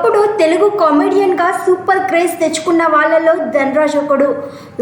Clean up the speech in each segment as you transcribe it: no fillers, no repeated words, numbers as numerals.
ఒకప్పుడు తెలుగు కామెడియన్ గా super craze తెచ్చుకున్న వాళ్ళలో ధనరాజ్ ఒకడు.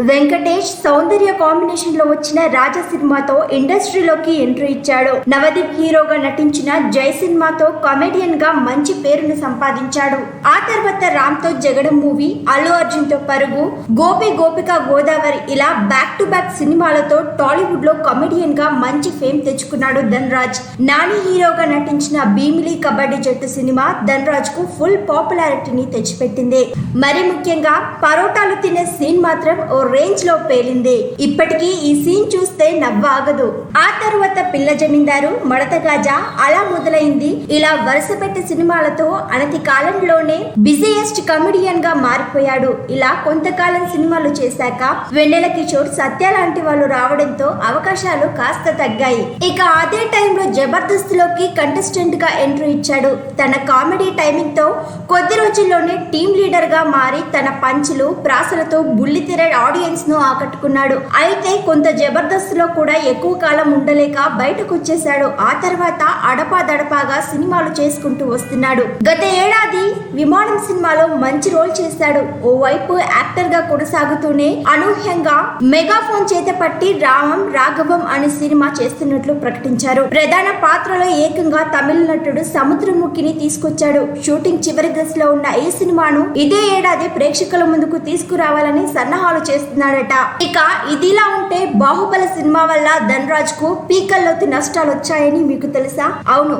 వెంకటేష్ సౌందర్య కాంబినేషన్ లో వచ్చిన రాజా సినిమాతో ఇండస్ట్రీలోకి ఎంట్రీ ఇచ్చాడు. నవదీప్ హీరోగా నటించిన జై సినిమాతో కామెడియన్ గా మంచి పేరును సంపాదించాడు. ఆ తర్వాత రామ్ తో జగడం మూవీ, అల్లు అర్జున్ తో పరుగు, గోపి గోపిక గోదావరి ఇలా బ్యాక్ టు బ్యాక్ సినిమాలతో టాలీవుడ్ లో కామెడియన్ గా మంచి ఫేమ్ తెచ్చుకున్నాడు ధనరాజ్. నాని హీరోగా నటించిన భీమిలి కబడ్డీ జట్టు సినిమా ధనరాజ్ కు ఫుల్ పాపులారిటీని తెచ్చిపెట్టింది. మరి ముఖ్యంగా పరోటాలు తినే సీన్ మాత్రం ఓ రేంజ్ లో పేలింది. ఇప్పటికీ ఈ సీన్ చూస్తే నవ్వాగదు. ఆ తర్వాత పిల్ల జమీందారు, మడత గాజా అలా మొదలైంది. ఇలా వరుస పెట్టి సినిమాలతో అనతి కాలంలోనే బిజీయెస్ట్ కమెడియన్ గా మారిపోయాడు. ఇలా కొంతకాలం సినిమాలు చేశాక వెన్నెల కిషోర్, సత్య లాంటి వాళ్ళు రావడంతో అవకాశాలు కాస్త తగ్గాయి. ఇక అదే టైంలో జబర్దస్త్ లోకి కంటెస్టెంట్ గా ఎంట్రీ ఇచ్చాడు. తన కామెడీ టైమింగ్ తో కొద్ది రోజుల్లోనే టీమ్ లీడర్ గా మారి తన పంచులు, ప్రాసలతో బుల్లితెర ఆడియన్స్ ను ఆకట్టుకున్నాడు. అయితే కొంత జబర్దస్త్ లో కూడా ఎక్కువ కాలం ఉండలేక బయటకు వచ్చేశాడు. ఆ తర్వాత అడపాదడపాగా సినిమాలు చేసుకుంటూ వస్తున్నాడు. గత ఏడాది విమానం సినిమాలో మంచి రోల్ చేశాడు. ఓవైపు యాక్టర్ గా కొనసాగుతూనే అనూహ్యంగా మెగాఫోన్ చేత పట్టి రామం రాఘవం అనే సినిమా చేస్తున్నట్లు ప్రకటించారు. ప్రధాన పాత్రలో ఏకంగా తమిళ నటుడు సముద్రముఖిని తీసుకొచ్చాడు. షూటింగ్ చివరి దశలో ఉన్న ఈ సినిమాను ఇదే ఏడాది ప్రేక్షకుల ముందుకు తీసుకురావాలని సన్నాహాలు చేస్తున్నాడట. ఇక ఇదిలా ఉంటే బాహుబలి సినిమా వల్ల ధనరాజ్ కు పీకల్లోకి నష్టాలు వచ్చాయని మీకు తెలుసా? అవును,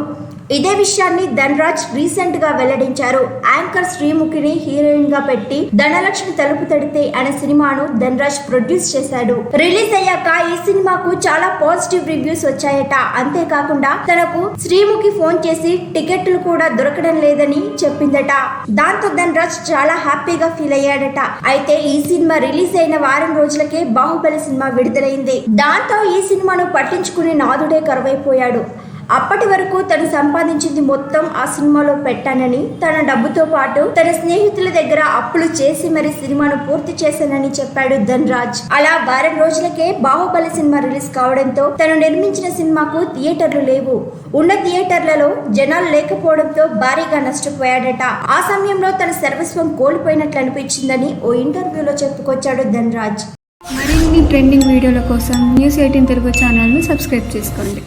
ఇదే విషయాన్ని ధనరాజ్ రీసెంట్ గా వెల్లడించారు. యాంకర్ శ్రీముఖిని హీరోయిన్ గా పెట్టి ధనలక్ష్మి తలుపు తడితే అనే సినిమాను ధనరాజ్ ప్రొడ్యూస్ చేశాడు. రిలీజ్ అయ్యాక ఈ సినిమాకు చాలా పాజిటివ్ రివ్యూస్ వచ్చాయట. అంతేకాకుండా తనకు శ్రీముఖి ఫోన్ చేసి టికెట్లు కూడా దొరకడం లేదని చెప్పిందట. దాంతో ధనరాజ్ చాలా హ్యాపీగా ఫీల్ అయ్యాడట. అయితే ఈ సినిమా రిలీజ్ అయిన వారం రోజులకే బాహుబలి సినిమా విడుదలైంది. దాంతో ఈ సినిమాను పట్టించుకునే నాదుడే కరువైపోయాడు. అప్పటి వరకు తను సంపాదించింది మొత్తం ఆ సినిమాలో పెట్టానని, తన డబ్బుతో పాటు తన స్నేహితుల దగ్గర అప్పులు చేసి మరి సినిమాను పూర్తి చేశానని చెప్పాడు ధనరాజ్. అలా వారం రోజులకే బాహుబలి సినిమా రిలీజ్ కావడంతో తను నిర్మించిన సినిమాకు థియేటర్లు లేవు. ఉన్న థియేటర్లలో జనాలు లేకపోవడంతో భారీగా నష్టపోయాడట. ఆ సమయంలో తన సర్వస్వం కోల్పోయినట్లు అనిపించిందని ఓ ఇంటర్వ్యూలో చెప్పుకొచ్చాడు ధనరాజ్. మరిన్ని ట్రెండింగ్ వీడియోల కోసం న్యూస్ 18 తెలుగు ఛానల్ను సబ్స్క్రైబ్ చేసుకోండి.